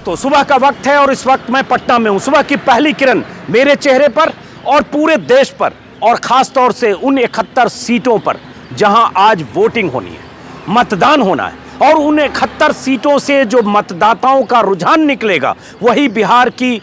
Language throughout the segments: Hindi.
दोस्तों, सुबह का वक्त है और इस वक्त मैं पटना में हूं। सुबह की पहली किरण मेरे चेहरे पर और पूरे देश पर, और खास तौर से उन 71 सीटों पर जहां आज वोटिंग होनी है, मतदान होना है। और उन 71 सीटों से जो मतदाताओं का रुझान निकलेगा वही बिहार की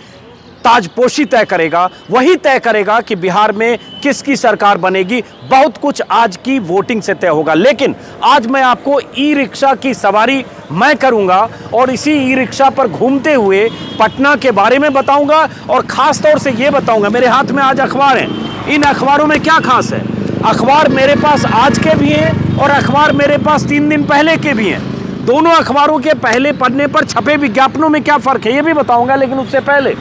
ताजपोशी तय करेगा, वही तय करेगा कि बिहार में किसकी सरकार बनेगी। बहुत कुछ आज की वोटिंग से तय होगा। लेकिन आज मैं आपको ई रिक्शा की सवारी मैं करूंगा और इसी ई रिक्शा पर घूमते हुए पटना के बारे में बताऊंगा, और खास तौर से ये बताऊंगा, मेरे हाथ में आज अखबार हैं, इन अखबारों में क्या खास है। अखबार मेरे पास आज के भी हैं और अखबार मेरे पास 3 दिन पहले के भी हैं। दोनों अखबारों के पहले पन्ने पर छपे विज्ञापनों में क्या फ़र्क है ये भी बताऊंगा। लेकिन उससे पहले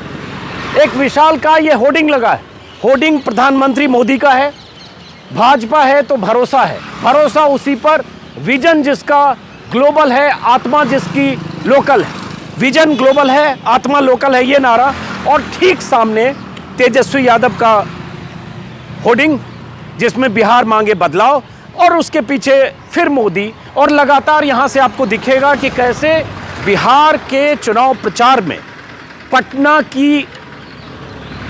एक विशाल का ये होर्डिंग लगा है। होर्डिंग प्रधानमंत्री मोदी का है। भाजपा है तो भरोसा है, भरोसा उसी पर। विजन जिसका ग्लोबल है, आत्मा जिसकी लोकल है। विजन ग्लोबल है, आत्मा लोकल है, ये नारा। और ठीक सामने तेजस्वी यादव का होर्डिंग जिसमें बिहार मांगे बदलाव, और उसके पीछे फिर मोदी। और लगातार यहाँ से आपको दिखेगा कि कैसे बिहार के चुनाव प्रचार में पटना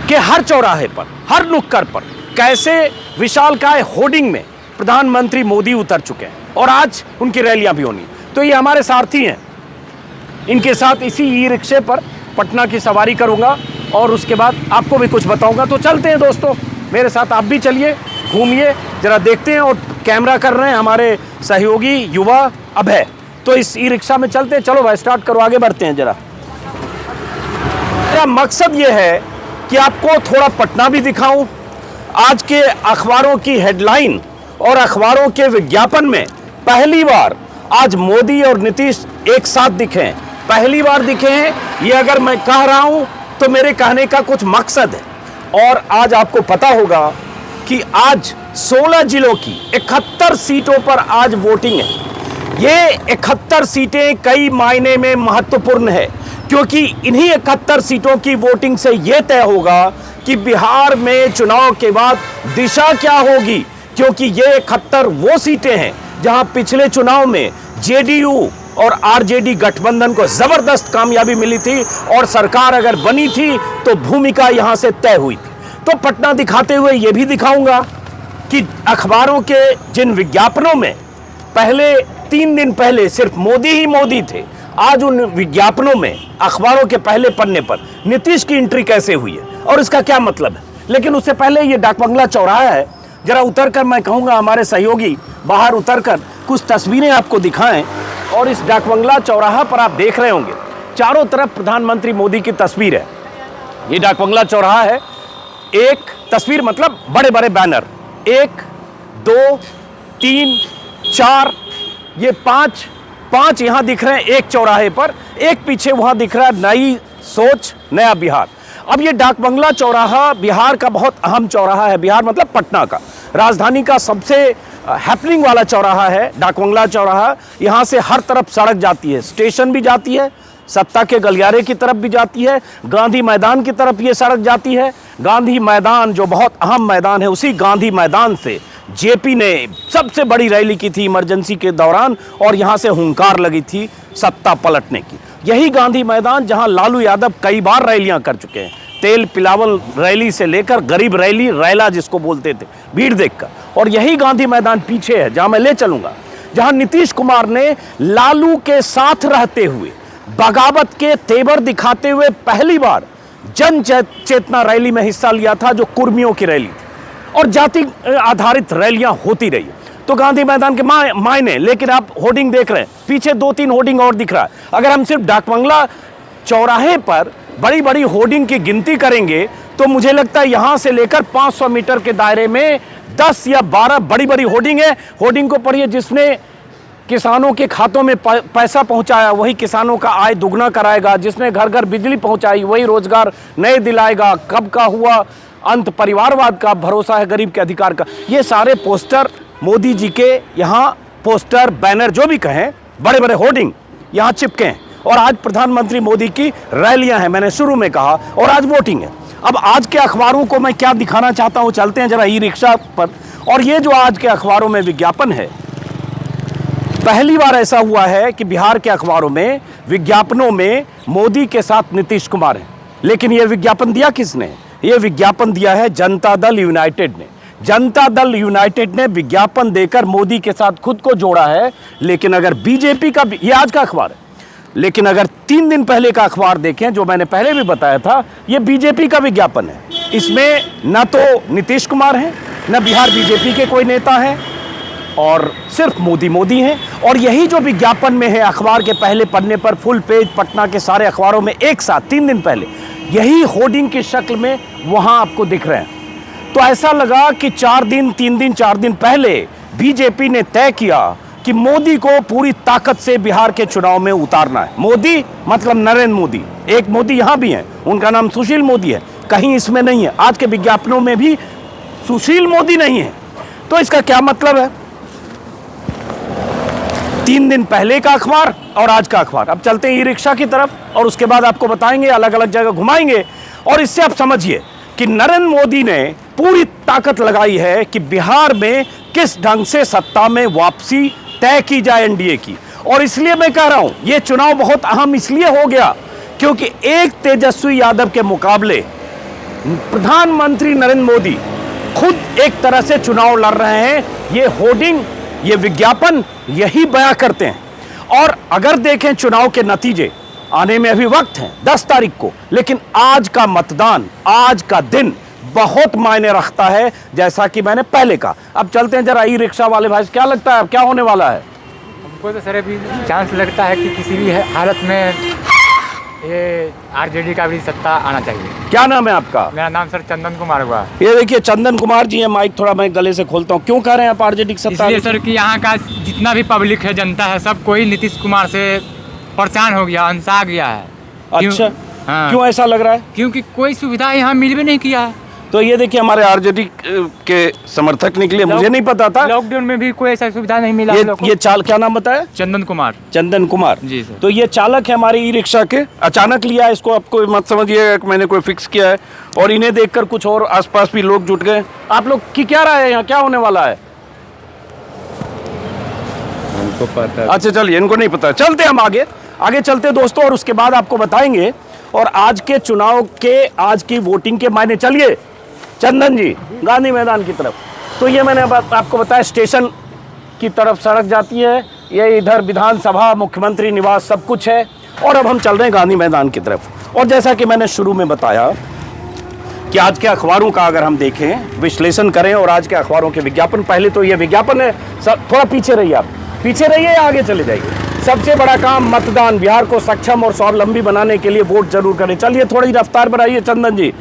के हर चौराहे पर, हर नुक्कड़ पर कैसे विशालकाय होर्डिंग में प्रधानमंत्री मोदी उतर चुके हैं और आज उनकी रैलियां भी होनी। तो ये हमारे सारथी हैं, इनके साथ इसी ई रिक्शे पर पटना की सवारी करूंगा और उसके बाद आपको भी कुछ बताऊंगा। तो चलते हैं दोस्तों, मेरे साथ आप भी चलिए, घूमिए, जरा देखते हैं। और कैमरा कर रहे हैं हमारे सहयोगी युवा अभय। तो इस ई रिक्शा में चलते हैं। चलो भाई, स्टार्ट करो, आगे बढ़ते हैं जरा। मेरा मकसद ये है कि आपको थोड़ा पटना भी दिखाऊं। आज के अखबारों की हेडलाइन और अखबारों के विज्ञापन में पहली बार आज मोदी और नीतीश एक साथ दिखे हैं, पहली बार दिखे हैं। ये अगर मैं कह रहा हूं तो मेरे कहने का कुछ मकसद है। और आज आपको पता होगा कि आज 16 जिलों की 71 सीटों पर आज वोटिंग है। ये 71 सीटें कई मायने में महत्वपूर्ण है, क्योंकि इन्हीं 71 सीटों की वोटिंग से यह तय होगा कि बिहार में चुनाव के बाद दिशा क्या होगी। क्योंकि ये 71 वो सीटें हैं जहां पिछले चुनाव में जेडीयू और आरजेडी गठबंधन को जबरदस्त कामयाबी मिली थी और सरकार अगर बनी थी तो भूमिका यहां से तय हुई थी। तो पटना दिखाते हुए यह भी दिखाऊंगा कि अखबारों के जिन विज्ञापनों में पहले 3 दिन पहले सिर्फ मोदी ही मोदी थे, आज उन विज्ञापनों में अखबारों के पहले पन्ने पर नीतीश की एंट्री कैसे हुई है और इसका क्या मतलब है। लेकिन उससे पहले ये डाक बंगला चौराहा है, जरा उतरकर मैं कहूँगा हमारे सहयोगी बाहर उतरकर कुछ तस्वीरें आपको दिखाएं। और इस डाक बंगला चौराहा पर आप देख रहे होंगे चारों तरफ प्रधानमंत्री मोदी की तस्वीर है। ये डाक बंगला चौराहा है। एक तस्वीर मतलब बड़े बड़े बैनर, 1 2 3 4, ये 5 यहाँ दिख रहे हैं एक चौराहे पर। एक पीछे वहाँ दिख रहा है नई सोच नया बिहार। अब ये डाक बंगला चौराहा बिहार का बहुत अहम चौराहा है। बिहार मतलब पटना का, राजधानी का सबसे हैपनिंग वाला चौराहा है डाक बंगला चौराहा। यहाँ से हर तरफ सड़क जाती है, स्टेशन भी जाती है, सत्ता के गलियारे की तरफ भी जाती है, गांधी मैदान की तरफ ये सड़क जाती है। गांधी मैदान जो बहुत अहम मैदान है, उसी गांधी मैदान से जेपी ने सबसे बड़ी रैली की थी इमरजेंसी के दौरान, और यहाँ से हुंकार लगी थी सत्ता पलटने की। यही गांधी मैदान जहाँ लालू यादव कई बार रैलियाँ कर चुके हैं, तेल पिलावल रैली से लेकर गरीब रैली, रैला जिसको बोलते थे, भीड़ देखकर। और यही गांधी मैदान पीछे है जहाँ मैं ले चलूँगा, जहाँ नीतीश कुमार ने लालू के साथ रहते हुए बगावत के तेवर दिखाते हुए पहली बार जन चेतना रैली में हिस्सा लिया था, जो कुर्मियों की रैली थी। और जाति आधारित रैलियां होती रही। तो गांधी मैदान के मायने, लेकिन आप होर्डिंग देख रहे हैं, पीछे 2-3 होर्डिंग और दिख रहा है। अगर हम सिर्फ डाक बंगला चौराहे पर बड़ी बड़ी होर्डिंग की गिनती करेंगे तो मुझे लगता है यहाँ से लेकर 500 मीटर के दायरे में 10 या 12 बड़ी बड़ी होर्डिंग है। होर्डिंग को पढ़िए, जिसने किसानों के खातों में पैसा पहुंचाया वही किसानों का आय दुगना कराएगा, जिसने घर घर बिजली पहुंचाई वही रोजगार नए दिलाएगा, कब का हुआ अंत परिवारवाद का, भरोसा है गरीब के अधिकार का। ये सारे पोस्टर मोदी जी के यहाँ, पोस्टर बैनर जो भी कहें, बड़े बड़े होर्डिंग यहाँ चिपके हैं। और आज प्रधानमंत्री मोदी की रैलियां हैं, मैंने शुरू में कहा, और आज वोटिंग है। अब आज के अखबारों को मैं क्या दिखाना चाहता हूँ, चलते हैं जरा ई रिक्शा पर। और ये जो आज के अखबारों में विज्ञापन है, पहली बार ऐसा हुआ है कि बिहार के अखबारों में विज्ञापनों में मोदी के साथ नीतीश कुमार हैं, लेकिन यह विज्ञापन दिया किसने? यह विज्ञापन दिया है जनता दल यूनाइटेड ने। जनता दल यूनाइटेड ने विज्ञापन देकर मोदी के साथ खुद को जोड़ा है। लेकिन अगर बीजेपी का, यह आज का अखबार है, लेकिन अगर 3 दिन पहले का अखबार देखें, जो मैंने पहले भी बताया था, यह बीजेपी का विज्ञापन है। इसमें न तो नीतीश कुमार हैं, न बिहार बीजेपी के कोई नेता हैं, और सिर्फ मोदी हैं। और यही जो विज्ञापन में है, अखबार के पहले पन्ने पर फुल पेज पटना के सारे अखबारों में एक साथ 3 दिन पहले यही होर्डिंग की शक्ल में वहां आपको दिख रहे हैं। तो ऐसा लगा कि 4 दिन पहले बीजेपी ने तय किया कि मोदी को पूरी ताकत से बिहार के चुनाव में उतारना है। मोदी मतलब नरेंद्र मोदी, एक मोदी यहां भी हैं, उनका नाम सुशील मोदी है, कहीं इसमें नहीं है। आज के विज्ञापनों में भी सुशील मोदी नहीं है। तो इसका क्या मतलब है? 3 दिन पहले का अखबार और आज का अखबार। अब चलते हैं ई रिक्शा की तरफ और उसके बाद आपको बताएंगे, अलग अलग जगह घुमाएंगे। और इससे आप समझिए कि नरेंद्र मोदी ने पूरी ताकत लगाई है कि बिहार में किस ढंग से सत्ता में वापसी तय की जाए एनडीए की। और इसलिए मैं कह रहा हूं, यह चुनाव बहुत अहम इसलिए हो गया क्योंकि एक तेजस्वी यादव के मुकाबले प्रधानमंत्री नरेंद्र मोदी खुद एक तरह से चुनाव लड़ रहे हैं। ये होर्डिंग, ये विज्ञापन यही बयां करते हैं। और अगर देखें चुनाव के नतीजे आने में अभी वक्त है 10 तारीख को, लेकिन आज का मतदान, आज का दिन बहुत मायने रखता है, जैसा कि मैंने पहले कहा। अब चलते हैं जरा ई रिक्शा वाले भाई, क्या लगता है क्या होने वाला है? हमको तो सर अभी चांस लगता है कि किसी भी हालत में ये आरजेडी का भी सत्ता आना चाहिए। क्या नाम है आपका? मेरा नाम सर चंदन कुमार हुआ। ये देखिए चंदन कुमार जी है, माइक थोड़ा मैं गले से खोलता हूँ। क्यों कह रहे हैं आप आरजेडी की सत्ता? इसलिए सर कि यहाँ का जितना भी पब्लिक है, जनता है, सब कोई नीतीश कुमार से परेशान हो गया, अनसा गया है। अच्छा, हाँ। क्यों ऐसा लग रहा है? क्योंकि कोई सुविधा यहाँ मिल भी नहीं किया है। तो ये देखिए हमारे आरजेडी के समर्थक निकले, मुझे नहीं पता था। लॉकडाउन में भी कोई ऐसा सुविधा नहीं मिला। ये चाल क्या नाम बताया? चंदन कुमार। चंदन कुमार जी सर। तो ये चालक है हमारे ई रिक्शा के, अचानक लिया है इसको, आपको मत समझिए कि मैंने कोई फिक्स किया है। और इन्हें देखकर कुछ और आसपास भी लोग जुट गए। आप लोग की क्या राय है, यहाँ क्या होने वाला है? हमको पता। अच्छा चलिए, इनको नहीं पता, चलते हम आगे चलते दोस्तों, और उसके बाद आपको बताएंगे और आज के चुनाव के, आज की वोटिंग के मायने। चलिए चंदन जी, गांधी मैदान की तरफ। तो ये मैंने आपको बताया स्टेशन की तरफ सड़क जाती है, ये इधर विधानसभा, मुख्यमंत्री निवास सब कुछ है। और अब हम चल रहे हैं गांधी मैदान की तरफ। और जैसा कि मैंने शुरू में बताया कि आज के अखबारों का अगर हम देखें, विश्लेषण करें और आज के अखबारों के विज्ञापन, पहले तो ये विज्ञापन है, सब थोड़ा पीछे रहिए, आप पीछे रहिए या आगे चले जाइए। सबसे बड़ा काम मतदान, बिहार को सक्षम और स्वावलंबी बनाने के लिए वोट जरूर करें। चलिए थोड़ी रफ्तार बढ़ाइए चंदन जी।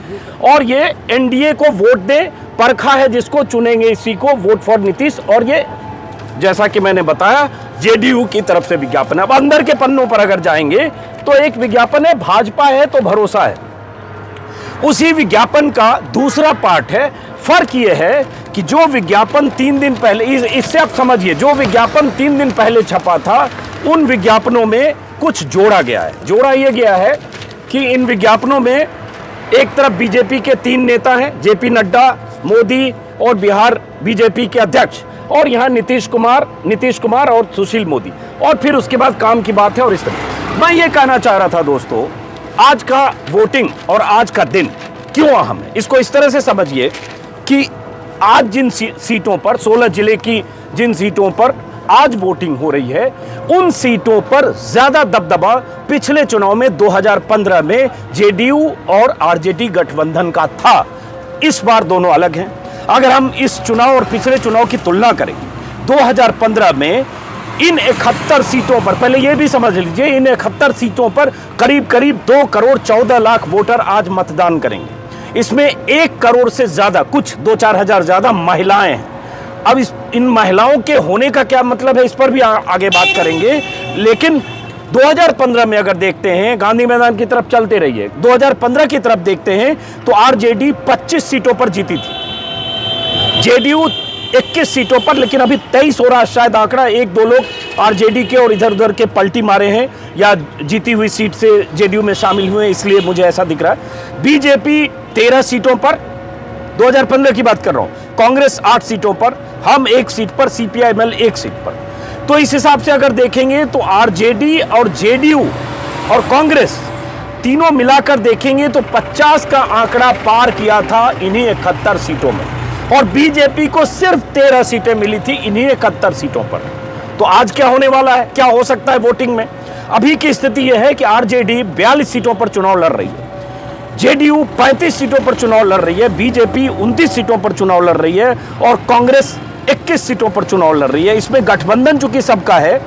और ये एनडीए को वोट दे, परखा है जिसको चुनेंगे इसी को, वोट फॉर नीतीश। और ये जैसा कि मैंने बताया जेडीयू की तरफ से विज्ञापन है। अब अंदर के पन्नों पर अगर जाएंगे तो एक विज्ञापन है, भाजपा है तो भरोसा है। उसी विज्ञापन का दूसरा पार्ट है। फर्क यह है कि जो विज्ञापन 3 दिन पहले, इससे आप समझिए, जो विज्ञापन 3 दिन पहले छपा था, उन विज्ञापनों में कुछ जोड़ा गया है। जोड़ा यह गया है कि इन विज्ञापनों में एक तरफ बीजेपी के 3 नेता हैं, जेपी नड्डा, मोदी और बिहार बीजेपी के अध्यक्ष, और यहाँ नीतीश कुमार और सुशील मोदी। और फिर उसके बाद काम की बात है। और इस तरह मैं ये कहना चाह रहा था दोस्तों, आज का वोटिंग और आज का दिन क्यों अहम है, इसको इस तरह से समझिए कि आज जिन सीटों पर, 16 जिले की जिन सीटों पर आज वोटिंग हो रही है, उन सीटों पर ज्यादा दबदबा पिछले चुनाव में 2015 में जेडीयू और आरजेडी गठबंधन का था। इस बार दोनों अलग हैं। अगर हम इस चुनाव और पिछले चुनाव की तुलना करें, 2015 में इन 71 सीटों पर, पहले यह भी समझ लीजिए, इन 71 सीटों पर करीब 2 करोड़ 14 लाख वोटर आज मतदान करेंगे। इसमें 1 करोड़ से ज्यादा, कुछ 2-4 हजार ज्यादा महिलाएं हैं। अब इन महिलाओं के होने का क्या मतलब है, इस पर भी आगे बात करेंगे। लेकिन 2015 में अगर देखते हैं, गांधी मैदान की तरफ चलते रहिए, 2015 की तरफ देखते हैं तो आरजेडी 25 सीटों पर जीती थी, जेडीयू 21 सीटों पर। लेकिन अभी 23 हो रहा शायद आंकड़ा, 1-2 लोग आरजेडी के और इधर उधर के पलटी मारे हैं या जीती हुई सीट से जेडीयू में शामिल हुए, इसलिए मुझे ऐसा दिख रहा है। बीजेपी 13 सीटों पर, 2015 की बात कर रहा हूं, कांग्रेस 8 सीटों पर, हम 1 सीट पर, सीपीआईएमएल 1 सीट पर। तो इस हिसाब से अगर देखेंगे तो आरजेडी और जेडीयू और कांग्रेस तीनों मिलाकर देखेंगे तो 50 का आंकड़ा पार किया था इन्हीं 71 सीटों में, और बीजेपी को सिर्फ 13 सीटें मिली थी इन्हीं 71 सीटों पर। तो आज क्या होने वाला है, क्या हो सकता है वोटिंग में? अभी की स्थिति यह है कि आरजेडी 42 सीटों पर चुनाव लड़ रही है, जेडीयू 35 सीटों पर चुनाव लड़ रही है, बीजेपी 29 सीटों पर चुनाव लड़ रही है और कांग्रेस 21 सीटों पर चुनाव लड़ रही है। इसमें गठबंधन चूंकि सबका है,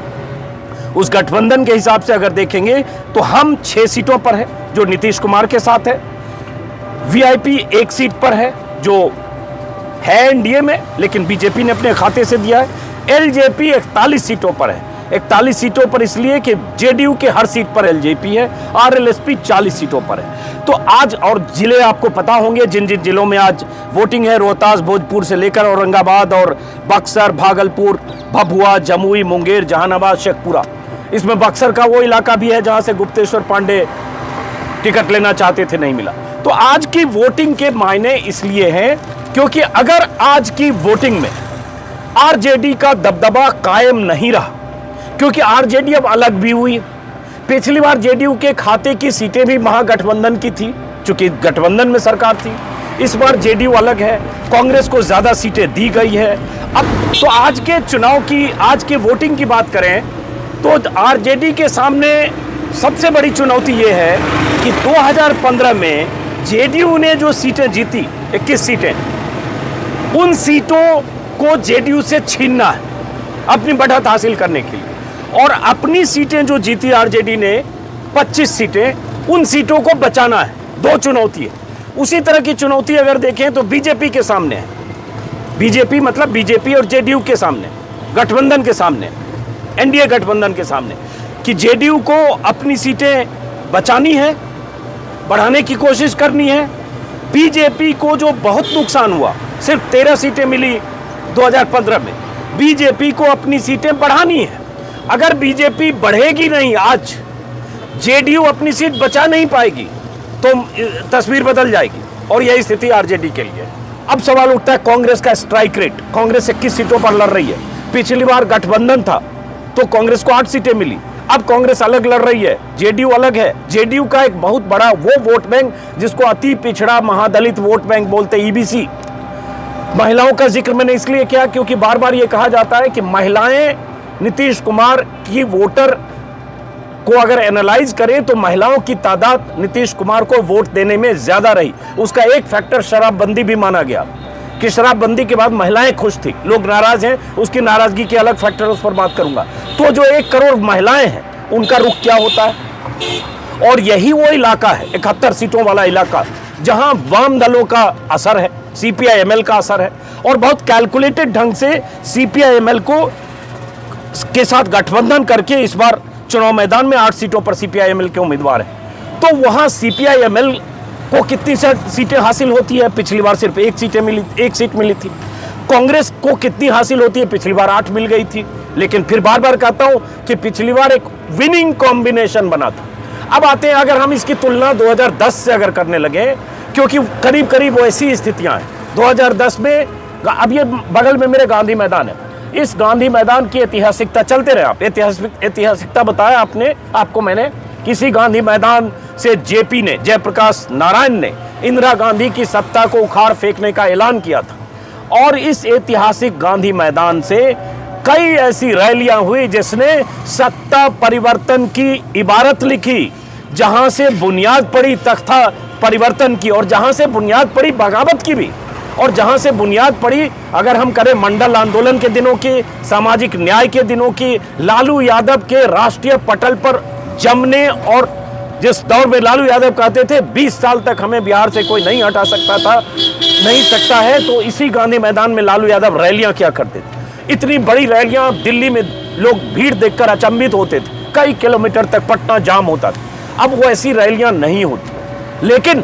उस गठबंधन के हिसाब से अगर देखेंगे तो हम 6 सीटों पर है जो नीतीश कुमार के साथ है, वीआईपी 1 सीट पर है जो है एनडीए में लेकिन बीजेपी ने अपने खाते से दिया है, एलजेपी 41 सीटों पर है। 41 सीटों पर इसलिए कि जेडीयू के हर सीट पर एलजेपी है, आरएलएसपी 40 सीटों पर है। तो आज और जिले आपको पता होंगे जिन जिन जिलों में आज वोटिंग है, रोहतास भोजपुर से लेकर औरंगाबाद और बक्सर, भागलपुर, भभुआ, जमुई, मुंगेर, जहानाबाद, शेखपुरा। इसमें बक्सर का वो इलाका भी है जहां से गुप्तेश्वर पांडे टिकट लेना चाहते थे, नहीं मिला। तो आज की वोटिंग के मायने इसलिए हैं क्योंकि अगर आज की वोटिंग में आरजेडी का दबदबा कायम नहीं रहा, क्योंकि आरजेडी अब अलग भी हुई। पिछली बार जेडीयू के खाते की सीटें भी महागठबंधन की थी क्योंकि गठबंधन में सरकार थी, इस बार जेडीयू अलग है, कांग्रेस को ज्यादा सीटें दी गई है। अब तो आज के चुनाव की, आज की वोटिंग की बात करें तो आरजेडी के सामने सबसे बड़ी चुनौती यह है कि 2015 में जेडीयू ने जो सीटें जीती 21 सीटें, उन सीटों को जेडीयू से छीनना है अपनी बढ़त हासिल करने के लिए, और अपनी सीटें जो जीती आरजेडी ने 25 सीटें, उन सीटों को बचाना है। 2 चुनौती है। उसी तरह की चुनौती अगर देखें तो बीजेपी के सामने है, बीजेपी मतलब बीजेपी और जेडीयू के सामने, गठबंधन के सामने, एनडीए गठबंधन के सामने, कि जेडीयू को अपनी सीटें बचानी है, बढ़ाने की कोशिश करनी है। बीजेपी को जो बहुत नुकसान हुआ, सिर्फ 13 सीटें मिली 2015 में, बीजेपी को अपनी सीटें बढ़ानी है। अगर बीजेपी बढ़ेगी नहीं, आज जेडीयू अपनी सीट बचा नहीं पाएगी तो तस्वीर बदल जाएगी, और यही स्थिति आरजेडी के लिए। अब सवाल उठता है कांग्रेस का स्ट्राइक रेट। कांग्रेस 21 सीटों पर लड़ रही है, पिछली बार गठबंधन था तो कांग्रेस को 8 सीटें मिली, अब कांग्रेस अलग लड़ रही है, जेडीयू अलग है। जेडीयू का एक बहुत बड़ा वो वोट बैंक जिसको अति पिछड़ा महादलित वोट बैंक बोलते, ईबीसी। महिलाओं का जिक्र मैंने इसलिए किया क्योंकि बार बार ये कहा जाता है कि महिलाएं नीतीश कुमार की वोटर को अगर एनालाइज करें तो महिलाओं की तादाद नीतीश कुमार को वोट देने में ज्यादा रही। उसका एक फैक्टर शराबबंदी भी माना गया कि शराबबंदी के बाद महिलाएं खुश थी, लोग नाराज हैं, उसकी नाराजगी के अलग फैक्टर, उस पर बात करूंगा। तो जो 1 करोड़ महिलाएं हैं उनका रुख क्या होता है, और यही वो इलाका है 71 सीटों वाला इलाका जहां वाम दलों का असर है, सीपीआई-एमएल का असर है, और बहुत कैलकुलेटेड ढंग से सीपीआई-एमएल को के साथ गठबंधन करके इस बार चुनाव मैदान में 8 सीटों पर सीपीआई-एमएल के उम्मीदवार हैं। तो वहां सीपीआई-एमएल को कितनी सीटें हासिल होती है? पिछली बार सिर्फ 1 सीट मिली थी। कांग्रेस को कितनी हासिल होती है? पिछली बार 8 मिल गई थी। लेकिन फिर बार बार कहता हूं कि पिछली बार एक विनिंग कॉम्बिनेशन बना था। अब आते हैं, अगर हम इसकी तुलना 2010 से अगर करने लगे, क्योंकि करीब करीब वैसी स्थितियां हैं 2010 में। अब ये बगल में मेरे गांधी मैदान है, इस गांधी मैदान की ऐतिहासिकता, चलते रहे आप, ऐतिहासिकता बताया आपको मैंने। किसी गांधी मैदान से जेपी ने, जयप्रकाश नारायण ने इंदिरा गांधी की सत्ता को उखाड़ फेंकने का ऐलान किया था, और इस ऐतिहासिक गांधी मैदान से कई ऐसी रैलियां हुई जिसने सत्ता परिवर्तन की इबारत लिखी, जहां से बुनियाद पड़ी तख्ता परिवर्तन की, और जहां से बुनियाद पड़ी बगावत की भी, और जहां से बुनियाद पड़ी, अगर हम करें मंडल आंदोलन के दिनों की, सामाजिक न्याय के दिनों की, लालू यादव के राष्ट्रीय पटल पर जमने, और जिस दौर में लालू यादव कहते थे 20 साल तक हमें बिहार से कोई नहीं हटा सकता है, तो इसी गांधी मैदान में लालू यादव रैलियां किया करते थे। इतनी बड़ी रैलियां, दिल्ली में लोग भीड़ देखकर अचंभित होते थे, कई किलोमीटर तक पटना जाम होता था। अब वो ऐसी रैलियां नहीं होती, लेकिन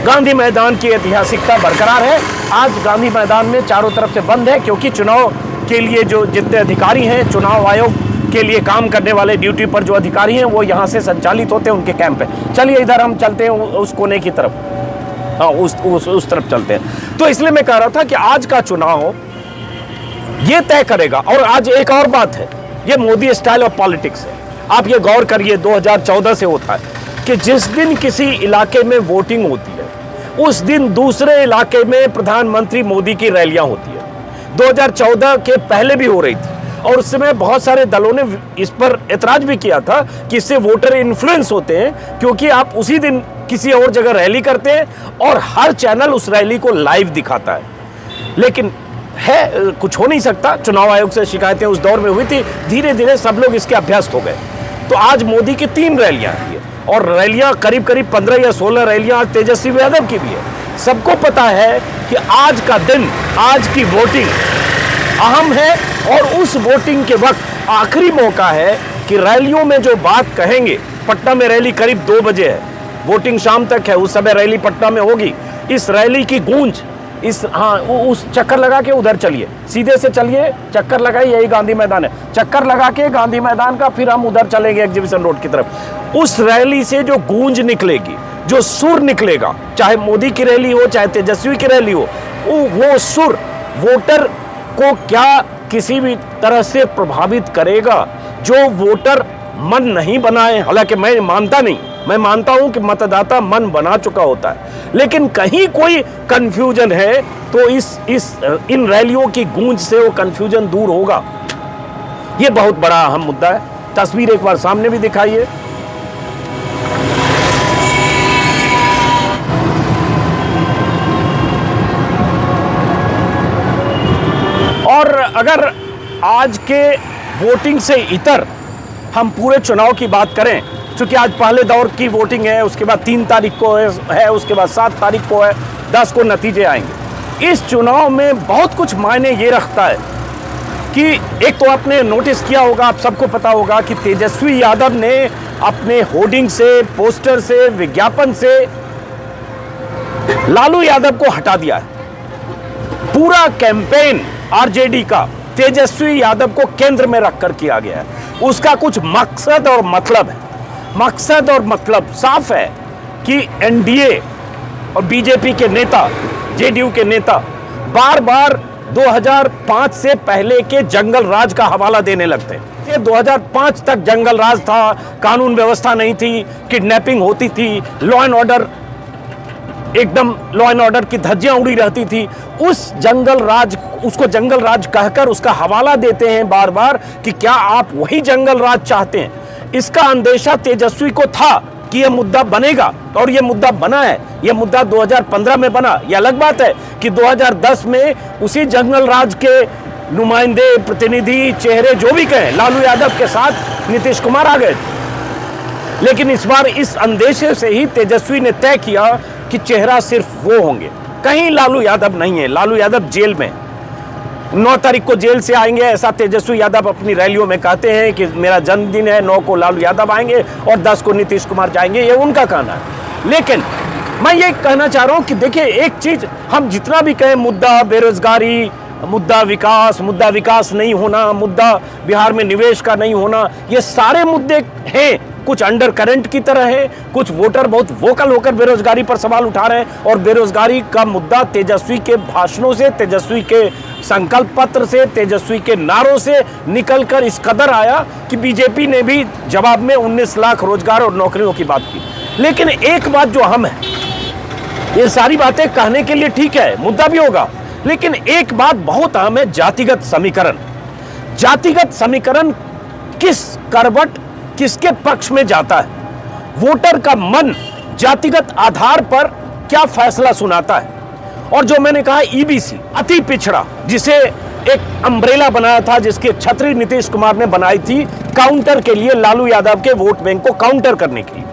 गांधी मैदान की ऐतिहासिकता बरकरार है। आज गांधी मैदान में चारों तरफ से बंद है, क्योंकि चुनाव के लिए जो जितने अधिकारी हैं, चुनाव आयोग के लिए काम करने वाले ड्यूटी पर जो अधिकारी हैं, वो यहाँ से संचालित होते हैं उनके कैंप पे। चलिए इधर हम चलते हैं उस कोने की तरफ, हाँ उस तरफ चलते हैं। तो इसलिए मैं कह रहा था कि आज का चुनाव ये तय करेगा। और आज एक और बात है, ये मोदी स्टाइल ऑफ पॉलिटिक्स है। आप ये गौर करिए, 2014 से होता है कि जिस दिन किसी इलाके में वोटिंग होती है उस दिन दूसरे इलाके में प्रधानमंत्री मोदी की रैलियां होती है। 2014 के पहले भी हो रही थी और उस समय बहुत सारे दलों ने इस पर एतराज भी किया था कि इससे वोटर इन्फ्लुएंस होते हैं, क्योंकि आप उसी दिन किसी और जगह रैली करते हैं और हर चैनल उस रैली को लाइव दिखाता है। लेकिन है, कुछ हो नहीं सकता। चुनाव आयोग से शिकायतें उस दौर में हुई थी, धीरे धीरे सब लोग इसके अभ्यस्त हो गए। तो आज मोदी की 3 रैलियां हैं और रैलियां करीब करीब 15 या 16 रैलियां आज तेजस्वी यादव की भी है। सबको पता है कि आज का दिन, आज की वोटिंग अहम है और उस वोटिंग के वक्त आखिरी मौका है कि रैलियों में जो बात कहेंगे। पटना में रैली करीब 2 बजे है, वोटिंग शाम तक है, उस समय रैली पटना में होगी। इस रैली की गूंज उस चक्कर लगा के उधर चलिए, सीधे से चलिए, चक्कर लगाइए, यही गांधी मैदान है, चक्कर लगा के गांधी मैदान का फिर हम उधर चलेंगे एग्जीबिशन रोड की तरफ। उस रैली से जो गूंज निकलेगी, जो सुर निकलेगा, चाहे मोदी की रैली हो चाहे तेजस्वी की रैली हो, वो सुर वोटर को क्या किसी भी तरह से प्रभावित करेगा। जो वोटर मन नहीं बनाए, हालांकि मैं मानता नहीं, मैं मानता हूं कि मतदाता मन बना चुका होता है, लेकिन कहीं कोई कंफ्यूजन है तो इन रैलियों की गूंज से वो कंफ्यूजन दूर होगा। ये बहुत बड़ा अहम मुद्दा है। तस्वीर एक बार सामने भी दिखाइए। और अगर आज के वोटिंग से इतर हम पूरे चुनाव की बात करें, चूंकि आज पहले दौर की वोटिंग है, उसके बाद 3 तारीख को है, उसके बाद 7 तारीख को है, 10 को नतीजे आएंगे। इस चुनाव में बहुत कुछ मायने ये रखता है कि एक तो आपने नोटिस किया होगा, आप सबको पता होगा कि तेजस्वी यादव ने अपने होर्डिंग से, पोस्टर से, विज्ञापन से लालू यादव को हटा दिया है। पूरा कैंपेन आरजेडी का तेजस्वी यादव को केंद्र में रखकर किया गया है। उसका कुछ मकसद और मतलब है। मकसद और मतलब साफ है कि एनडीए और बीजेपी के नेता, जेडीयू के नेता बार बार 2005 से पहले के जंगल राज का हवाला देने लगते हैं। ये 2005 तक जंगल राज था, कानून व्यवस्था नहीं थी, किडनैपिंग होती थी, लॉ एंड ऑर्डर, एकदम लॉ एंड ऑर्डर की धज्जियां उड़ी रहती थी। उस जंगल राज, उसको जंगल राज कहकर उसका हवाला देते हैं बार बार कि क्या आप वही जंगल राज चाहते हैं। इसका अंदेशा तेजस्वी को था कि यह मुद्दा बनेगा और यह मुद्दा बना है। यह मुद्दा 2015 में बना। यह अलग बात है कि 2010 में उसी जंगल राज के नुमाइंदे, प्रतिनिधि, चेहरे जो भी कहें, लालू यादव के साथ नीतीश कुमार आ गए। लेकिन इस बार इस अंदेशे से ही तेजस्वी ने तय किया कि चेहरा सिर्फ वो होंगे, कहीं लालू यादव नहीं है। लालू यादव जेल में, 9 तारीख को जेल से आएंगे, ऐसा तेजस्वी यादव अपनी रैलियों में कहते हैं कि मेरा जन्मदिन है, 9 को लालू यादव आएंगे और 10 को नीतीश कुमार जाएंगे, ये उनका कहना है। लेकिन मैं ये कहना चाह रहा हूं कि देखिए, एक चीज हम जितना भी कहें, मुद्दा बेरोजगारी, मुद्दा विकास नहीं होना, मुद्दा बिहार में निवेश का नहीं होना, ये सारे मुद्दे हैं, कुछ अंडर करंट की तरह है। कुछ वोटर बहुत वोकल होकर बेरोजगारी पर सवाल उठा रहे हैं और बेरोजगारी का मुद्दा तेजस्वी के भाषणों से, तेजस्वी के संकल्प पत्र से, तेजस्वी के नारों से निकलकर इस कदर आया कि बीजेपी ने भी जवाब में 19 लाख रोजगार और नौकरियों की बात की। लेकिन एक बात जो अहम है, ये सारी बातें कहने के लिए ठीक है, मुद्दा भी होगा, लेकिन एक बात बहुत अहम है, जातिगत समीकरण। जातिगत समीकरण किस करवट, किसके पक्ष में जाता है? वोटर का मन जातिगत आधार पर क्या फैसला सुनाता है? और जो मैंने कहा ईबीसी, अति पिछड़ा, जिसे एक अम्ब्रेला बनाया था, जिसकी छतरी नीतीश कुमार ने बनाई थी काउंटर के लिए, लालू यादव के वोट बैंक को काउंटर करने के लिए।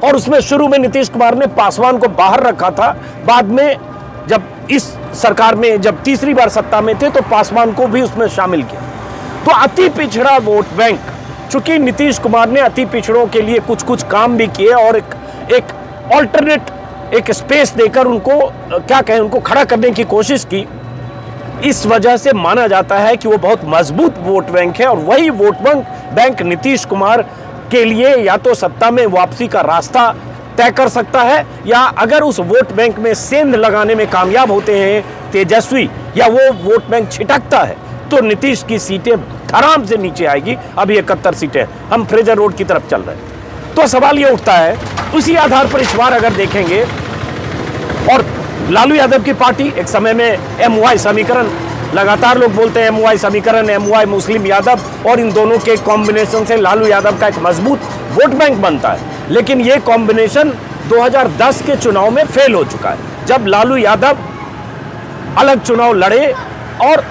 और उसमें शुरू में नीतीश कुमार ने पासवान को बाहर रखा था, बाद में जब इस सरकार में जब तीसरी बार सत्ता में थे तो पासवान को भी उसमें शामिल किया। तो अति पिछड़ा वोट बैंक, चूंकि नीतीश कुमार ने अति पिछड़ों के लिए कुछ कुछ काम भी किए और एक ऑल्टरनेट, एक स्पेस देकर उनको क्या कहें, उनको खड़ा करने की कोशिश की। इस वजह से माना जाता है कि वो बहुत मजबूत वोट बैंक है और वही वोट बैंक नीतीश कुमार के लिए या तो सत्ता में वापसी का रास्ता तय कर सकता है, या अगर उस वोट बैंक में सेंध लगाने में कामयाब होते हैं तेजस्वी, या वो वोट बैंक छिटकता है तो नीतीश की सीटें आराम से नीचे आएगी। अभी 71 सीटें, हम फ्रेजर रोड की तरफ चल रहे हैं। तो सवाल ये उठता है, उसी आधार पर इस बार अगर देखेंगे, और लालू यादव की पार्टी एक समय में MY समीकरण, लगातार लोग बोलते हैं MY समीकरण, MY मुस्लिम यादव, और इन दोनों के कॉम्बिनेशन से लालू यादव का एक मजबूत वोट बैंक बनता है। लेकिन ये कॉम्बिनेशन 2010 के चुनाव में फेल हो चुका है, जब लालू यादव अलग चुनाव लड़े, और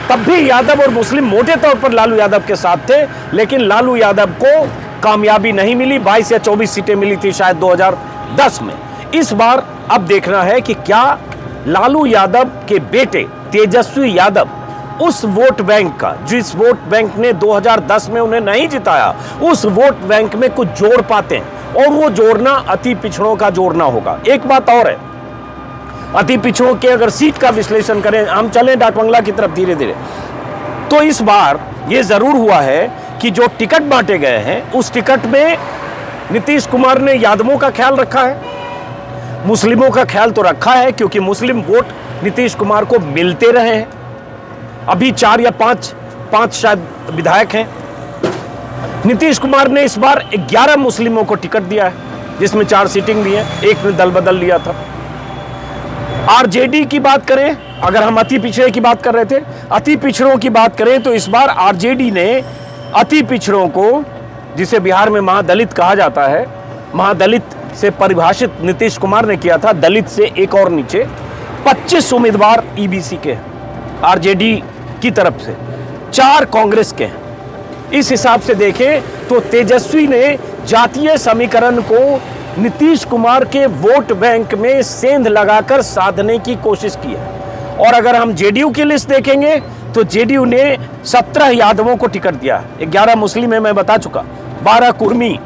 तब भी यादव और मुस्लिम मोटे तौर पर लालू यादव के साथ थे, लेकिन लालू यादव को कामयाबी नहीं मिली। 22 या 24 सीटें मिली थी शायद 2010 में। इस बार अब देखना है कि क्या लालू यादव के बेटे तेजस्वी यादव उस वोट बैंक का, जिस वोट बैंक ने 2010 में उन्हें नहीं जिताया, उस वोट बैंक में कुछ जोड़ पाते हैं, और वो जोड़ना अति पिछड़ों का जोड़ना होगा। एक बात और है, अति पिछड़ों के अगर सीट का विश्लेषण करें, हम चलें डाकबंगला की तरफ धीरे धीरे, तो इस बार ये जरूर हुआ है कि जो टिकट बांटे गए हैं, उस टिकट में नीतीश कुमार ने यादवों का ख्याल रखा है, मुस्लिमों का ख्याल तो रखा है, क्योंकि मुस्लिम वोट नीतीश कुमार को मिलते रहे हैं। अभी 4 या 5 शायद विधायक हैं। नीतीश कुमार ने इस बार 11 मुस्लिमों को टिकट दिया है, जिसमें 4 सीटिंग भी है, एक ने दल बदल लिया था। आरजेडी की बात करें, अगर हम अति पिछड़े की बात कर रहे थे, अति पिछड़ों की बात करें, तो इस बार आरजेडी ने अति पिछड़ों को, जिसे बिहार में महादलित कहा जाता है, महादलित से परिभाषित नीतीश कुमार ने किया था, दलित से एक और नीचे, 25 उम्मीदवार ईबीसी के आरजेडी की तरफ से, 4 कांग्रेस के हैं। इस हिसाब से देखें तो तेजस्वी ने जातीय समीकरण को नीतीश कुमार के वोट बैंक में सेंध लगाकर साधने की कोशिश की है। और अगर हम जेडीयू की लिस्ट देखेंगे तो जेडीयू ने 17 यादवों को टिकट दिया, 11 मुस्लिम है, मैं बता चुका, 12 कुर्मी,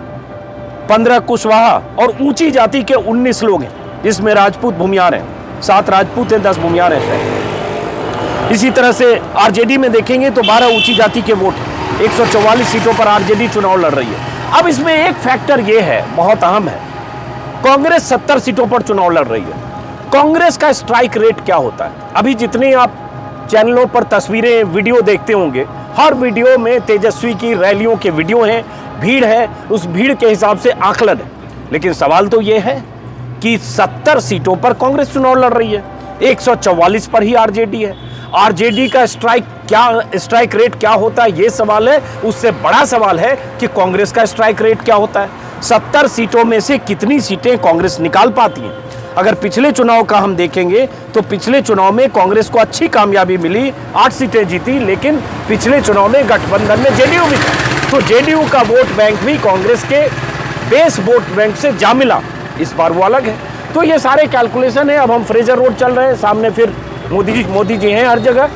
15 कुशवाहा, और ऊंची जाति के 19 लोग हैं, जिसमें राजपूत भूमियार हैं, 7 राजपूत हैं, 10 भूमियार हैं। इसी तरह से आरजेडी में देखेंगे तो 12 ऊंची जाति के वोट, 144 सीटों पर आरजेडी चुनाव लड़ रही है। अब इसमें एक फैक्टर ये है, बहुत अहम है, कांग्रेस 70 सीटों पर चुनाव लड़ रही है। कांग्रेस का स्ट्राइक रेट क्या होता है? अभी जितने आप चैनलों पर तस्वीरें, वीडियो देखते होंगे, हर वीडियो में तेजस्वी की रैलियों के वीडियो हैं, भीड़ है, उस भीड़ के हिसाब से आकलन है। लेकिन सवाल तो ये है कि 70 सीटों पर कांग्रेस चुनाव लड़ रही है, 144 पर ही आरजेडी है। आरजेडी का स्ट्राइक रेट क्या होता है, ये सवाल है। उससे बड़ा सवाल है कि कांग्रेस का स्ट्राइक रेट क्या होता है। 70 सीटों में से कितनी सीटें कांग्रेस निकाल पाती है? अगर पिछले चुनाव का हम देखेंगे तो पिछले चुनाव में कांग्रेस को अच्छी कामयाबी मिली, 8 सीटें जीती, लेकिन पिछले चुनाव में गठबंधन में जेडीयू भी था, तो जेडीयू का वोट बैंक भी कांग्रेस के बेस वोट बैंक से जा मिला। इस बार वो अलग है। तो ये सारे कैलकुलेशन है। अब हम फ्रेजर रोड चल रहे हैं, सामने फिर मोदी जी हैं हर जगह,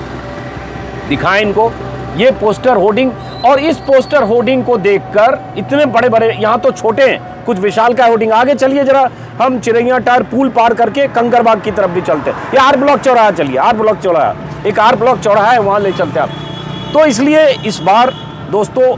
दिखाएं इनको ये पोस्टर होर्डिंग। और इस पोस्टर होर्डिंग को देखकर इतने बड़े बड़े, यहाँ तो छोटे हैं, कुछ विशाल का होर्डिंग। आगे चलिए जरा, हम चिरैया टायर पुल पार करके कंकरबाग की तरफ भी चलते हैं। ये आर ब्लॉक चौराहा, चलिए आर ब्लॉक चौराहा, एक आर ब्लॉक चौराहा है, वहाँ ले चलते हैं आप। तो इसलिए इस बार दोस्तों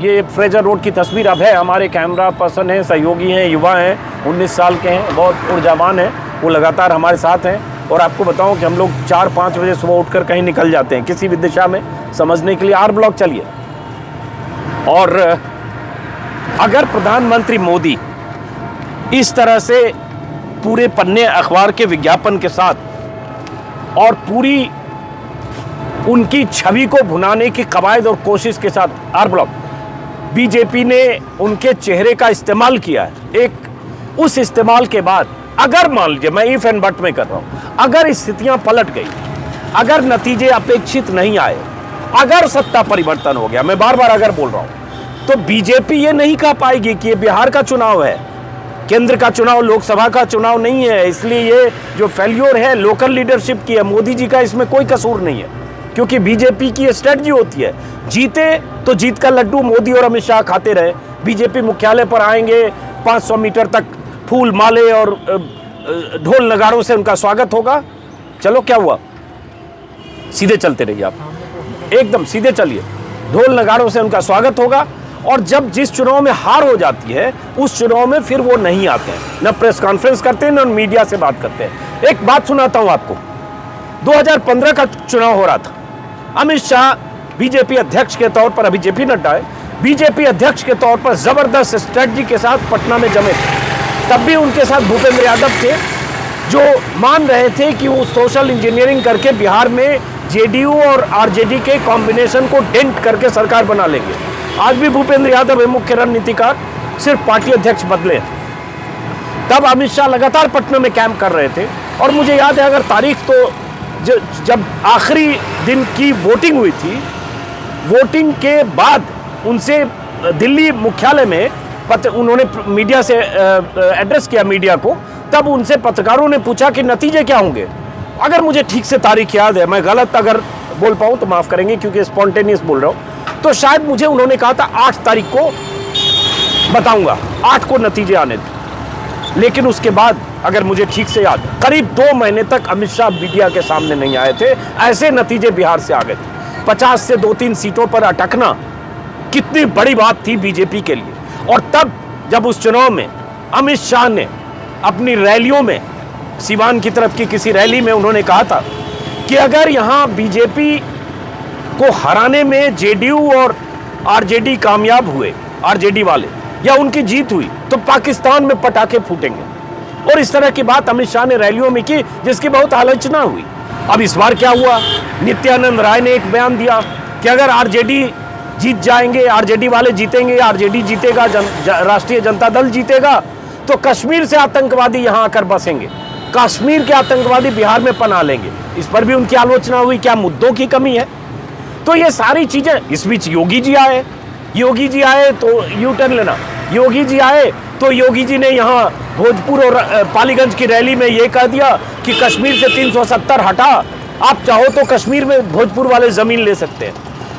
ये फ्रेजर रोड की तस्वीर अब है। हमारे कैमरा पर्सन हैं, सहयोगी हैं, युवा हैं, 19 साल के हैं, बहुत ऊर्जावान हैं, वो लगातार हमारे साथ हैं। और आपको बताऊं कि हम लोग 4-5 बजे सुबह उठकर कहीं निकल जाते हैं किसी भी दिशा में समझने के लिए। आर ब्लॉक चलिए। और अगर प्रधानमंत्री मोदी इस तरह से पूरे पन्ने अखबार के विज्ञापन के साथ और पूरी उनकी छवि को भुनाने की कवायद और कोशिश के साथ, आर ब्लॉक, बीजेपी ने उनके चेहरे का इस्तेमाल किया है। एक उस इस्तेमाल के बाद अगर मान लीजिए, मैं इफ एंड बट में कर रहा हूं, अगर स्थितियां पलट गई, अगर नतीजे अपेक्षित नहीं आए, अगर सत्ता परिवर्तन हो गया, मैं बार बार अगर बोल रहा हूं, तो बीजेपी ये नहीं कह पाएगी कि ये बिहार का चुनाव है, केंद्र का चुनाव, लोकसभा का चुनाव नहीं है, इसलिए ये जो फेल्योर है लोकल लीडरशिप की है, मोदी जी का इसमें कोई कसूर नहीं है। क्योंकि बीजेपी की स्ट्रेटजी होती है, जीते तो जीत का लड्डू मोदी और अमित शाह खाते रहे। बीजेपी मुख्यालय पर आएंगे, 500 मीटर तक फूल माले और ढोल नगाड़ों से उनका स्वागत होगा। चलो क्या हुआ, सीधे चलते रहिए आप, एकदम सीधे चलिए, ढोल नगाड़ों से उनका स्वागत होगा। और जब जिस चुनाव में हार हो जाती है, उस चुनाव में फिर वो नहीं आते हैं, न प्रेस कॉन्फ्रेंस करते हैं, न मीडिया से बात करते हैं। एक बात सुनाता हूं आपको, 2015 का चुनाव हो रहा था, अमित शाह बीजेपी अध्यक्ष के तौर पर, अभी जेपी नड्डा है, बीजेपी अध्यक्ष के तौर पर जबरदस्त स्ट्रेटजी के साथ पटना में जमे थे। तब भी उनके साथ भूपेंद्र यादव थे, जो मान रहे थे कि वो सोशल इंजीनियरिंग करके बिहार में जेडीयू और आरजेडी के कॉम्बिनेशन को डेंट करके सरकार बना लेंगे। आज भी भूपेंद्र यादव है मुख्य रणनीतिकार, सिर्फ पार्टी अध्यक्ष बदले। तब अमित शाह लगातार पटना में कैंप कर रहे थे। और मुझे याद है, अगर तारीख तो जब आखिरी दिन की वोटिंग हुई थी, वोटिंग के बाद उनसे दिल्ली मुख्यालय में उन्होंने मीडिया से एड्रेस किया मीडिया को, तब उनसे पत्रकारों ने पूछा कि नतीजे क्या होंगे। अगर मुझे ठीक से तारीख याद है, मैं गलत अगर बोल पाऊँ तो माफ़ करेंगे क्योंकि स्पॉन्टेनियस बोल रहा हूँ, तो शायद मुझे उन्होंने कहा था 8 तारीख को बताऊंगा, 8 को नतीजे आने थे। लेकिन उसके बाद अगर मुझे ठीक से याद, करीब 2 महीने तक अमित शाह मीडिया के सामने नहीं आए थे। ऐसे नतीजे बिहार से आ गए थे। 50 से 2-3 सीटों पर अटकना कितनी बड़ी बात थी बीजेपी के लिए। और तब जब उस चुनाव में अमित शाह ने अपनी रैलियों में, सिवान की तरफ की किसी रैली में उन्होंने कहा था कि अगर यहाँ बीजेपी को हराने में जेडीयू और आरजेडी कामयाब हुए, आरजेडी वाले, या उनकी जीत हुई, तो पाकिस्तान में पटाखे फूटेंगे। और इस तरह की बात अमित शाह ने रैलियों में की, जिसकी बहुत आलोचना हुई। अब इस बार क्या हुआ, नित्यानंद राय ने एक बयान दिया कि अगर आरजेडी जीत जाएंगे, आरजेडी वाले जीतेंगे, आरजेडी जीतेगा, राष्ट्रीय जनता दल जीतेगा, तो कश्मीर से आतंकवादी यहां आकर बसेंगे, कश्मीर के आतंकवादी बिहार में पनाह लेंगे। इस पर भी उनकी आलोचना हुई। क्या मुद्दों की कमी है? तो ये सारी चीजें, इस बीच योगी जी आए तो यू टर्न लेना, योगी जी आए तो योगी जी ने यहाँ भोजपुर और पालीगंज की रैली में ये कह दिया कि कश्मीर से 370 हटा, आप चाहो तो कश्मीर में भोजपुर वाले जमीन ले सकते हैं।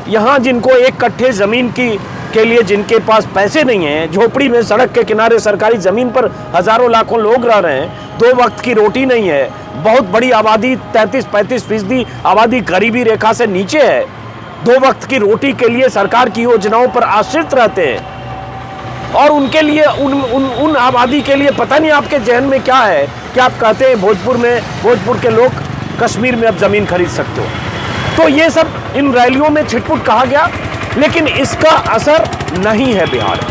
यहाँ जिनको 1 कट्ठे जमीन के लिए जिनके पास पैसे नहीं है, झोपड़ी में सड़क के किनारे सरकारी जमीन पर हजारों लाखों लोग रह रहे हैं, 2 वक्त की रोटी नहीं है, बहुत बड़ी आबादी 33-35% आबादी गरीबी रेखा से नीचे है, 2 वक्त की रोटी के लिए सरकार की योजनाओं पर आश्रित रहते हैं। और उनके लिए उन आबादी के लिए पता नहीं आपके जहन में क्या है कि आप कहते हैं भोजपुर के लोग कश्मीर में अब जमीन खरीद सकते हो। तो ये सब इन रैलियों में छिटपुट कहा गया, लेकिन इसका असर नहीं है बिहार में।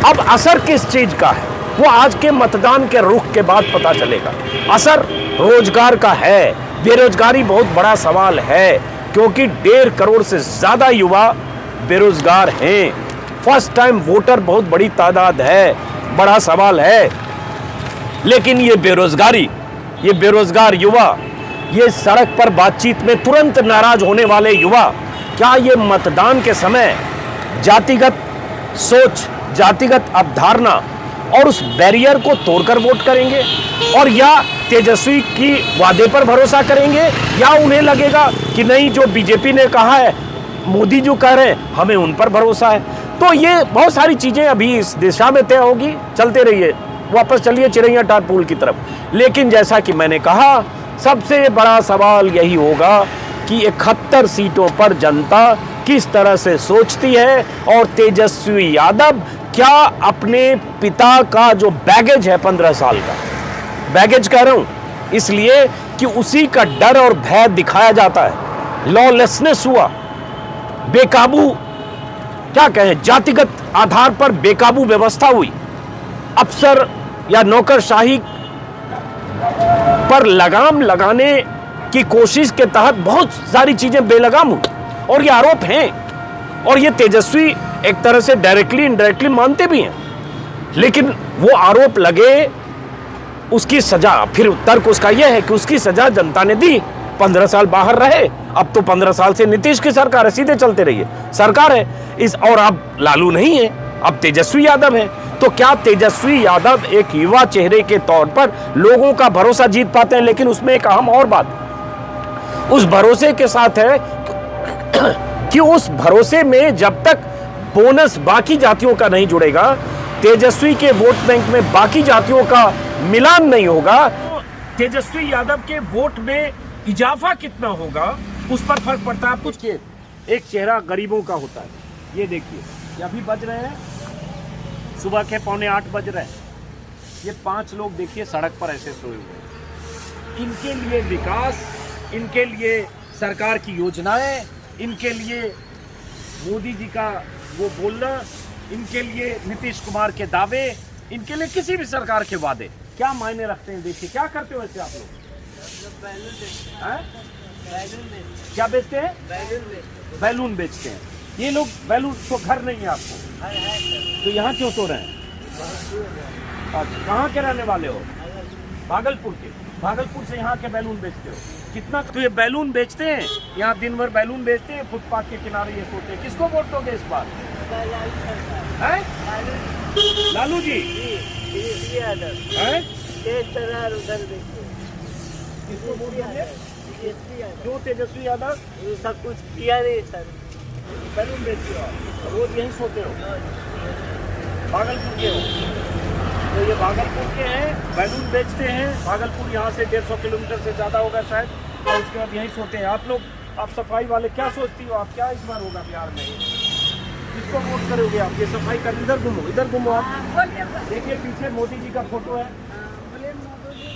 अब असर किस चीज का है वो आज के मतदान के रुख के बाद पता चलेगा। असर रोजगार का है। बेरोजगारी बहुत बड़ा सवाल है, क्योंकि 1.5 करोड़ से ज्यादा युवा बेरोजगार हैं। फर्स्ट टाइम वोटर बहुत बड़ी तादाद है, बड़ा सवाल है। लेकिन ये बेरोजगार युवा, ये सड़क पर बातचीत में तुरंत नाराज होने वाले युवा, क्या ये मतदान के समय जातिगत सोच, जातिगत अवधारणा और उस बैरियर को तोड़कर वोट करेंगे? और या तेजस्वी की वादे पर भरोसा करेंगे, या उन्हें लगेगा कि नहीं, जो बीजेपी ने कहा है, मोदी जो कह रहे हैं, हमें उन पर भरोसा है? तो ये बहुत सारी चीजें अभी इस दिशा में तय होगी। चलते रहिए, वापस चलिए चिरैया टारपुल की तरफ। लेकिन जैसा कि मैंने कहा, सबसे बड़ा सवाल यही होगा कि 71 सीटों पर जनता किस तरह से सोचती है, और तेजस्वी यादव क्या अपने पिता का जो बैगेज है 15 साल का, बैगेज कह रहा हूं इसलिए कि उसी का डर और भय दिखाया जाता है। लॉलेसनेस हुआ, बेकाबू, क्या कहें, जातिगत आधार पर बेकाबू व्यवस्था हुई, अफसर या नौकरशाही पर लगाम लगाने की कोशिश के तहत बहुत सारी चीजें बेलगाम हुई, और ये आरोप हैं। और ये तेजस्वी एक तरह से डायरेक्टली इनडायरेक्टली मानते भी हैं। लेकिन वो आरोप लगे, उसकी सजा, फिर तर्क उसका यह है कि उसकी सजा जनता ने दी, 15 साल बाहर रहे, अब तो 15 साल से नीतीश की सरकार है, सीधे चलते रहिए, सरकार है इस, और अब लालू नहीं है, अब तेजस्वी यादव है। तो क्या तेजस्वी यादव एक युवा चेहरे के तौर पर लोगों का भरोसा जीत पाते हैं? लेकिन उसमें एक अहम और बात उस भरोसे के साथ है कि उस भरोसे में जब तक बोनस बाकी जातियों का नहीं जुड़ेगा, तेजस्वी के वोट बैंक में बाकी जातियों का मिलान नहीं होगा, तो तेजस्वी यादव के वोट में इजाफा कितना होगा उस पर फर्क पड़ता है। कुछ के एक चेहरा गरीबों का होता है। ये देखिए, ये अभी बज रहे हैं, सुबह के 7:45 बज रहे हैं। ये 5 लोग देखिए सड़क पर ऐसे सोए हुए हैं। इनके लिए विकास, इनके लिए सरकार की योजनाएं, इनके लिए मोदी जी का वो बोलना, इनके लिए नीतीश कुमार के दावे, इनके लिए किसी भी सरकार के वादे क्या मायने रखते हैं? देखिए क्या करते हो वैसे आप लोग? हैं? क्या बेचते हैं? बैलून बेचते हैं। ये लोग बैलून, तो घर नहीं है आपको तो यहाँ क्यों सो रहे हैं? अच्छा, कहाँ के रहने वाले हो? भागलपुर के। भागलपुर से यहाँ के बैलून बेचते हो, कितना? तो ये बैलून बेचते हैं, यहाँ दिन भर बैलून बेचते हैं, फुटपाथ के किनारे ये सोते हैं। किसको वोट दोगे इस बार? हैं? लालू जी हैं? किसको वोट दोगे? क्यों तेजस्वी यादव? सब कुछ किया नहीं सर। बैलून बेचते हो, रोज यहीं सोते हो? भागलपुर के हो तो ये भागलपुर के हैं, बैलून बेचते हैं। भागलपुर यहाँ से 150 किलोमीटर से ज़्यादा होगा शायद, और उसके बाद यहीं सोते हैं। आप लोग, आप सफाई वाले क्या सोचती हो? आप क्या इस बार होगा बिहार में? किसको वोट करोगे आप? ये सफाई कर, इधर घूमो, इधर घूमो आप। देखिए पीछे मोदी जी का फोटो है। बोले मोदी जी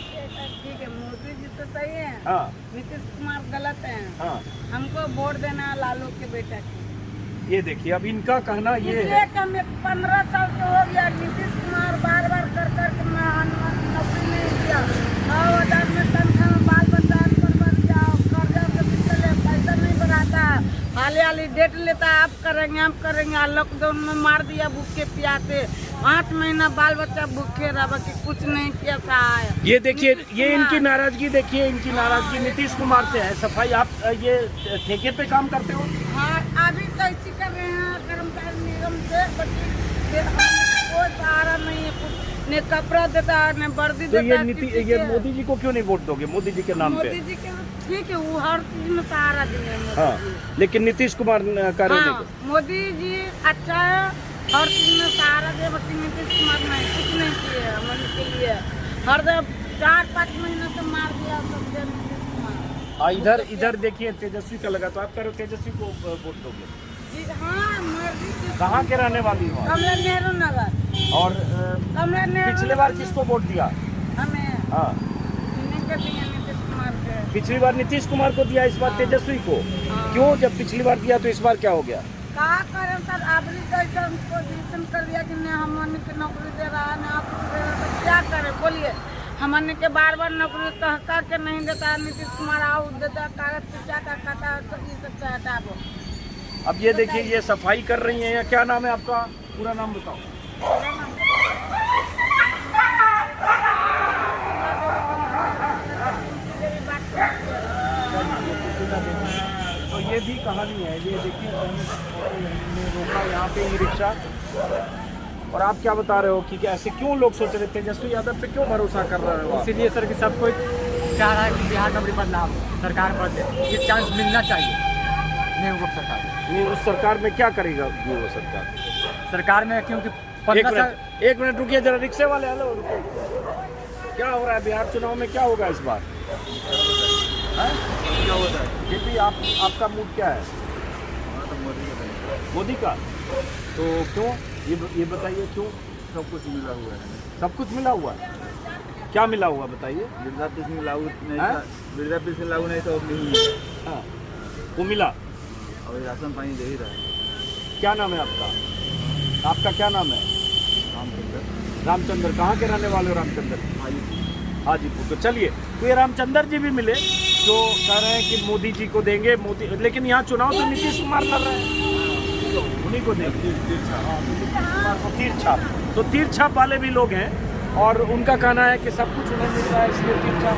ठीक है, मोदी जी तो सही है, हाँ नीतीश कुमार गलत है। हाँ, हमको वोट देना है लालू के बेटा को। ये देखिए अब इनका कहना ये इसलिए है। कि हमें 15 साल से हो गया, नीतीश कुमार बार बार कर नौकरी नहीं दिया। 9,000 में तनख्वाह में बाल बच्चा पर बन जाओ, कर्जा के पीछे ले, पैसा नहीं बढ़ाता, हाली डेट लेता है, आप करेंगे। लॉकडाउन में मार दिया भूखे प्यासे, 5 महीना बाल बच्चा भूखे रहा, बाकी कुछ नहीं किया था। ये देखिए, ये इनकी नाराजगी देखिए, इनकी नाराजगी नीतीश कुमार से है। सफाई आप ये ठेके पे काम करते हो? हाँ, अभी तो इसी कर रहे हैं कर्मचारी निगम से, फिर कोई सहारा नहीं है, कुछ न कपड़ा देता है न वर्दी तो देता ये है। ये मोदी जी को क्यों नहीं वोट दोगे? मोदी जी के नाम पे। मोदी जी के ठीक है, वो हर चीज में सहारा दिए मोदी हाँ, जी। लेकिन नीतीश कुमार का रहने हाँ, को। मोदी जी अच्छा है, हर चीज में सहारा दे, बाकी नीतीश कुमार नहीं, कुछ नहीं किए हमारे के लिए। हर 4-5 महीने से मार दिया सब नीतीश कुमार। इधर देखिए तेजस्वी का लगा, तो आप कह रहे हो तेजस्वी को वोट दोगे? जी हाँ, मर्जी से। कहाँ के रहने वाली हो? कमला नेहरू नगर। और कमला नेहरू पिछले बार किसको वोट दिया? हमें हाँ, नहीं कर दिया नीतीश कुमार के। पिछली बार नीतीश कुमार को दिया, इस बार तेजस्वी को। हाँ। क्यों? जब पिछली बार दिया तो इस बार क्या हो गया? क्या करें सर, आपने कैसे पोजीशन कर दिया कि नहीं हमने की नौकरी दे रहा है, ना आपको दे रहा है, तो क्या करें बोलिए? हमने के बार नौकरी कह के नहीं देता, नीतीश कुमार आओ देता, कागज पिछा का खाता तो ये सब से हटा दो। अब ये देखिए, ये सफाई कर रही हैं। क्या नाम है आपका? पूरा नाम बताओ। तो ये भी कहानी है। ये देखिए, हमने रोका यहाँ पे ई रिक्शा, और आप क्या बता रहे हो कि ऐसे क्यों लोग सोच रहे थे? तेजस्वी यादव पे क्यों भरोसा कर रहे हो? इसीलिए सर कि सब कोई चाह रहा है कि बिहार में बड़ी बदलाव हो, सरकार बदले, ये चांस मिलना चाहिए। नहीं वो सरकार नहीं, उस सरकार में क्या करेगा वो सरकार में, क्योंकि एक मिनट रुकिए जरा, रिक्शे वाले हेलो रुको। क्या हो रहा है बिहार चुनाव में? क्या होगा इस बार? क्या होता है? फिर भी आपका मूड क्या है? मोदी का। तो क्यों? ये बताइए क्यों? सब कुछ मिला हुआ है। सब कुछ मिला हुआ है? क्या मिला हुआ बताइए? वृद्धा पेंशन लागू नहीं हाँ? था, वृद्धा पेंशन लागू नहीं था, अब नहीं है। हाँ, वो मिला। और राशन पानी दे ही रहा है। क्या नाम है आपका? आपका क्या नाम है? रामचंद्र। रामचंद्र। कहाँ के रहने वाले हो रामचंद्र? हाजीपुर। तो चलिए, तो ये रामचंद्र जी भी मिले जो कह रहे हैं कि मोदी जी को देंगे। मोदी, लेकिन यहाँ चुनाव तो नीतीश कुमार लड़ रहे हैं, उन्हीं को देंगे। नीतीश कुमार को तीर छाप। तो तीर छाप वाले भी लोग हैं, और उनका कहना है कि सब कुछ उन्हें मिल रहा है, इसलिए तीर छाप।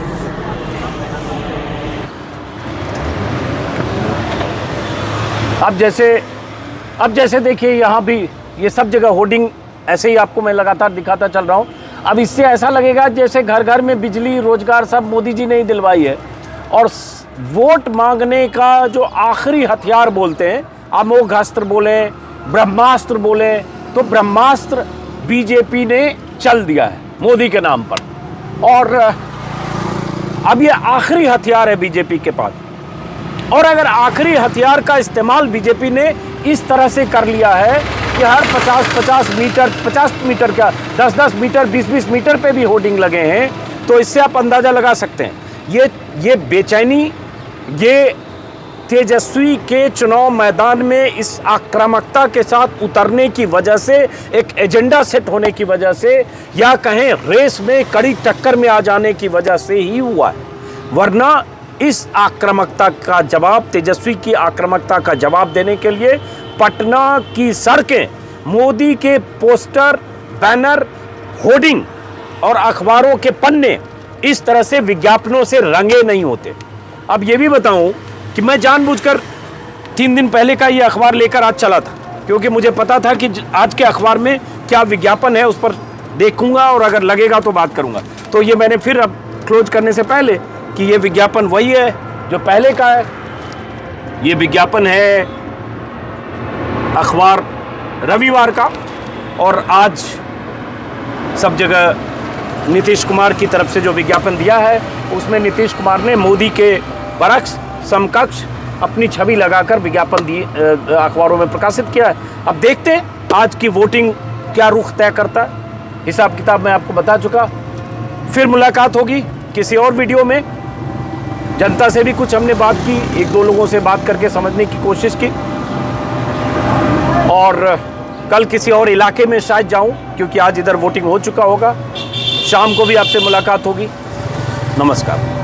अब जैसे देखिए, यहाँ भी ये सब जगह होर्डिंग ऐसे ही आपको मैं लगातार दिखाता चल रहा हूँ। अब इससे ऐसा लगेगा जैसे घर घर में बिजली, रोजगार सब मोदी जी ने ही दिलवाई है। और वोट मांगने का जो आखिरी हथियार बोलते हैं, अमोघास्त्र बोले, ब्रह्मास्त्र बोले, तो ब्रह्मास्त्र बीजेपी ने चल दिया है मोदी के नाम पर। और अब ये आखिरी हथियार है बीजेपी के पास। और अगर आखिरी हथियार का इस्तेमाल बीजेपी ने इस तरह से कर लिया है कि हर 50 मीटर क्या 10 मीटर 20 मीटर पे भी होर्डिंग लगे हैं, तो इससे आप अंदाज़ा लगा सकते हैं ये बेचैनी, ये तेजस्वी के चुनाव मैदान में इस आक्रामकता के साथ उतरने की वजह से, एक एजेंडा सेट होने की वजह से, या कहें रेस में कड़ी टक्कर में आ जाने की वजह से ही हुआ है। वरना इस आक्रामकता का जवाब, तेजस्वी की आक्रामकता का जवाब देने के लिए पटना की सड़कें मोदी के पोस्टर, बैनर, होर्डिंग और अखबारों के पन्ने इस तरह से विज्ञापनों से रंगे नहीं होते। अब ये भी बताऊं कि मैं जानबूझकर 3 दिन पहले का ये अखबार लेकर आज चला था, क्योंकि मुझे पता था कि आज के अखबार में क्या विज्ञापन है, उस पर देखूंगा और अगर लगेगा तो बात करूंगा। तो ये मैंने फिर अब क्लोज करने से पहले कि ये विज्ञापन वही है जो पहले का है। ये विज्ञापन है अखबार रविवार का, और आज सब जगह नीतीश कुमार की तरफ से जो विज्ञापन दिया है उसमें नीतीश कुमार ने मोदी के बरक्स समकक्ष अपनी छवि लगाकर विज्ञापन दी, अखबारों में प्रकाशित किया है। अब देखते हैं आज की वोटिंग क्या रुख तय करता है। हिसाब किताब मैं आपको बता चुका। फिर मुलाकात होगी किसी और वीडियो में। जनता से भी कुछ हमने बात की, 1-2 लोगों से बात करके समझने की कोशिश की, और कल किसी और इलाके में शायद जाऊं, क्योंकि आज इधर वोटिंग हो चुका होगा। शाम को भी आपसे मुलाकात होगी। नमस्कार।